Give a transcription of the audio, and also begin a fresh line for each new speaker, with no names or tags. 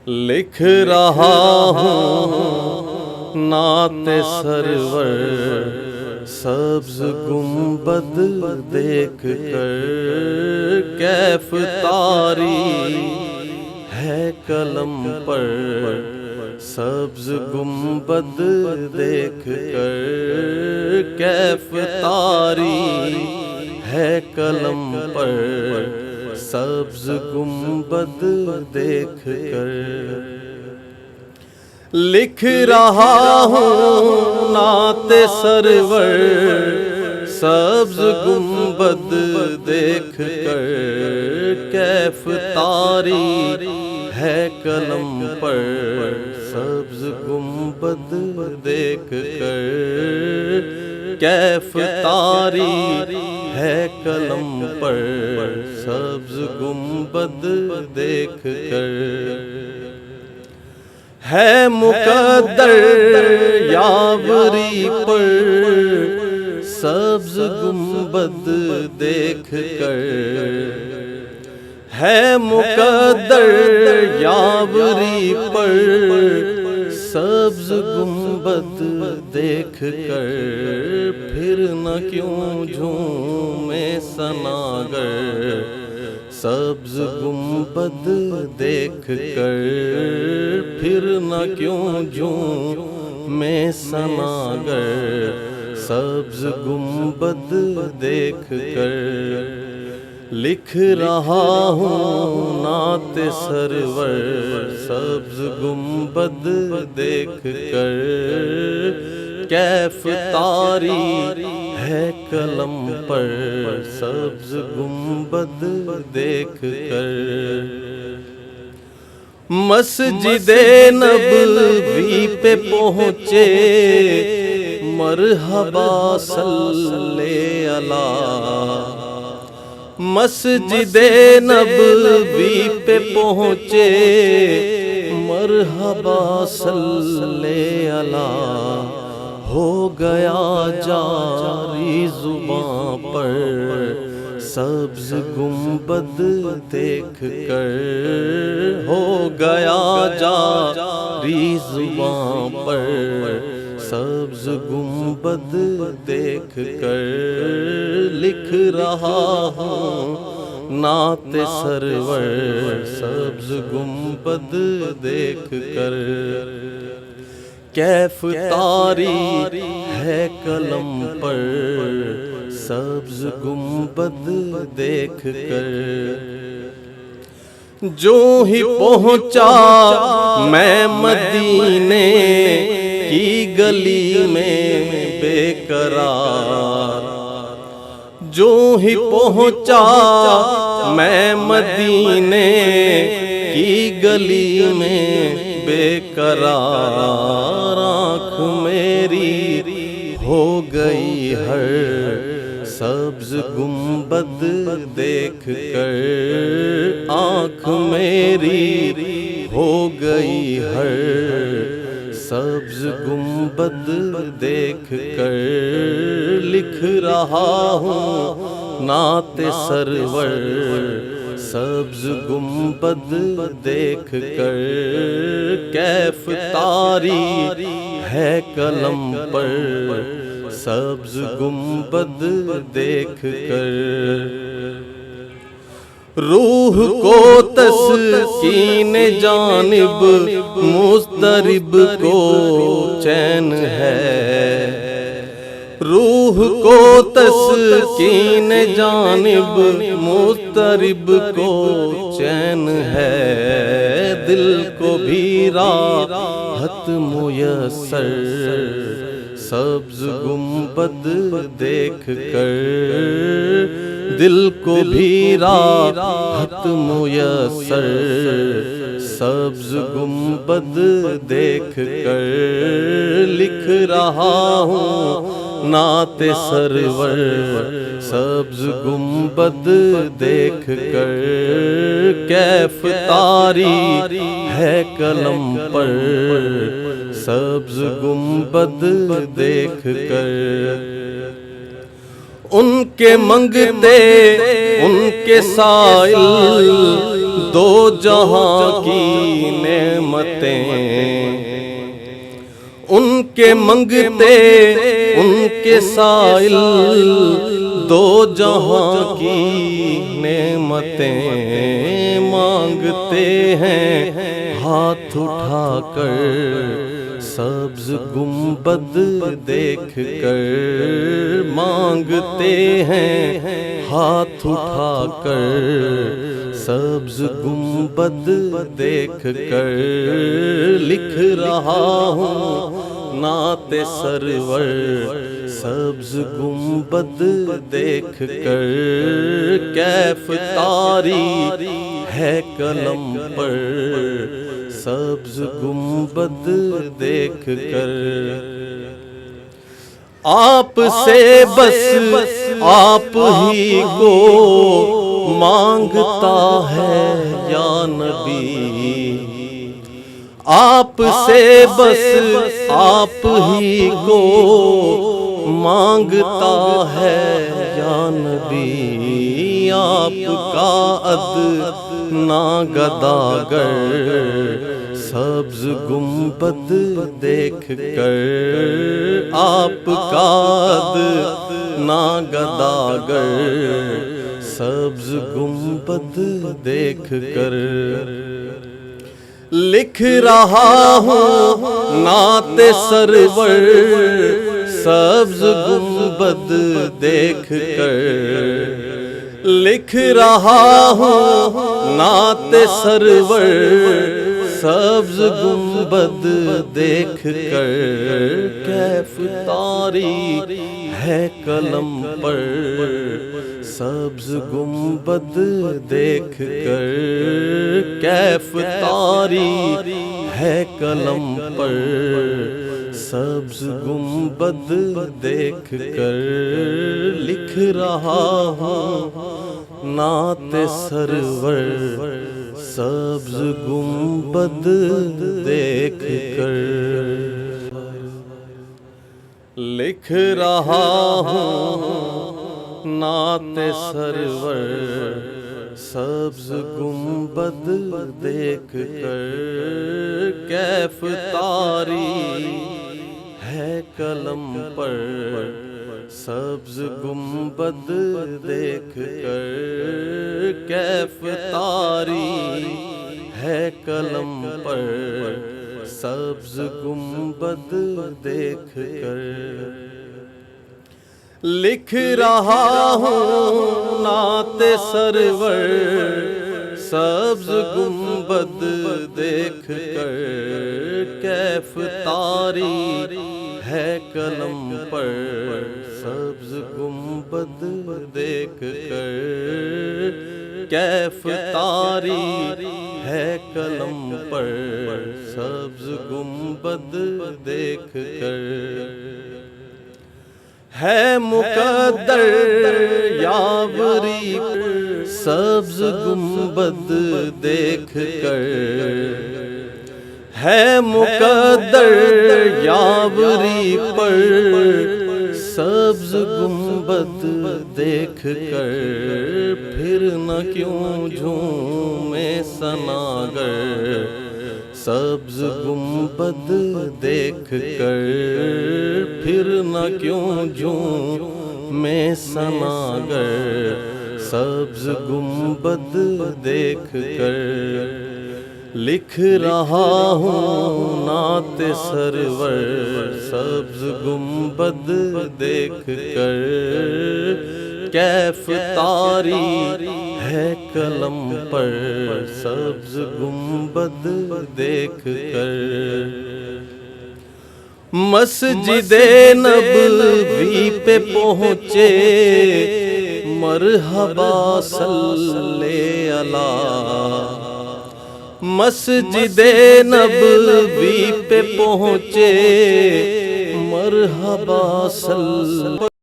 لکھ رہا ہوں نعت سرور، سبز گنبد دیکھ کر کیف طاری ہے قلم پر، سبز گنبد دیکھ کر کیف طاری ہے قلم پر، سبز گنبد دیکھ کر لکھ رہا ہوں نعت سرور، سبز گنبد دیکھ کر کیف طاری ہے قلم پر، سبز گنبد دیکھ کر کیف طاری ہے قلم پر، سبز گنبد دیکھ کر ہے مقدر یاوری پر، سبز گنبد دیکھ کر ہے مقدر یاوری پر، سبز گنبد دیکھ کر پھر نہ کیوں جھومے ثناگر، سبز گنبد دیکھ کر پھر نہ کیوں جھومے ثناگر، سبز گنبد دیکھ کر لکھ رہا ہوں نعت سرور، سبز گنبد دیکھ کر کیف طاری ہے قلم پر، سبز گنبد دیکھ کر مسجد نبوی پہ پہنچے، مرحبا صلی اللہ، مسجد نبوی پہ پہنچے، مرحبا صلی اللہ، ہو گیا جاری زباں پر، سبز گنبد دیکھ کر ہو گیا جاری زباں پر، سبز گنبد دیکھ کر لکھ رہا ہوں نعت سرور، سبز گنبد دیکھ کر کیف طاری ہے قلم پر، سبز گنبد دیکھ کر جو ہی پہنچا میں مدینے کی گلی میں بے قرار، جو ہی پہنچا میں مدینے کی گلی میں بے قرار، آنکھ میری ہو گئی ہر سبز گنبد دیکھ کر، آنکھ میری ہو گئی ہر سبز گنبد دیکھ کر لکھ رہا ہوں نعت سرور، سبز گنبد دیکھ کر کیف طاری ہے قلم پر، سبز گنبد دیکھ کر روح کو تسکین جانب مضطرب کو چین ہے، روح کو تسکین جانب مضطرب کو چین ہے، دل کو بھی راحت میسر سبز گنبد دیکھ کر، دل کو بھی راحت میسر سبز گنبد دیکھ کر لکھ رہا ہوں نعت سرور، سبز گنبد دیکھ کر کیف طاری ہے قلم پر، سبز گنبد دیکھ کر ان کے منگتے ان کے سائل دو جہاں کی نعمتیں، ان کے منگتے ان کے سائل دو جہاں کی نعمتیں، مانگتے ہیں ہاتھ اٹھا کر سبز گنبد دیکھ کر، مانگتے ہیں ہاتھ اٹھا کر سبز گنبد دیکھ کر، لکھ رہا ہوں نعت سرور سبز گنبد دیکھ کر، کیف طاری ہے قلم پر سبز گنبد دیکھ کر، آپ سے بس آپ ہی کو مانگتا ہے یا نبی، آپ سے بس آپ ہی کو مانگتا ہے یا نبی، آپ کا ادنا گداگر سبز گنبد دیکھ کر، آپ کا ادنا گداگر سبز گنبد دیکھ کر، لکھ رہا ہوں نعت سرور سبز گنبد دیکھ کر، لکھ رہا ہوں نعت سرور سبز گنبد دیکھ کر، کیف طاری ہے قلم پر سبز گنبد دیکھ کر، کیف طاری ہے قلم پر سبز گنبد دیکھ کر، لکھ رہا ہوں نعت سرور سبز گنبد دیکھ کر، لکھ رہا ہوں نعت سرور سبز گنبد دیکھ کر، کیف طاری ہے قلم پر سبز گنبد دیکھ کر، کیف طاری ہے قلم پر سبز گنبد دیکھ کر، لکھ رہا ہوں نعت سرور سبز گنبد دیکھ کر، کیف طاری ہے قلم پر سبز گنبد دیکھ کر، کیف طاری ہے قلم پر سبز گنبد دیکھ کر، ہے مقدر یاوری سبز گنبد دیکھ کر، ہے مقدر یاوری پر سبز گنبد دیکھ کر، پھر نہ کیوں جھومے ثناگر سبز گنبد دیکھ کر، پھر نہ کیوں جھومے ثناگر سبز گنبد دیکھ کر، لکھ رہا ہوں نعت سرور سبز گنبد دیکھ کر، کیف طاری ہے قلم پر سبز گنبد دیکھ کر، مسجد نبوی پہ پہنچے مرحبا صلی اللہ، مسجد نبوی پہ پہنچے مرحبا صلی اللہ،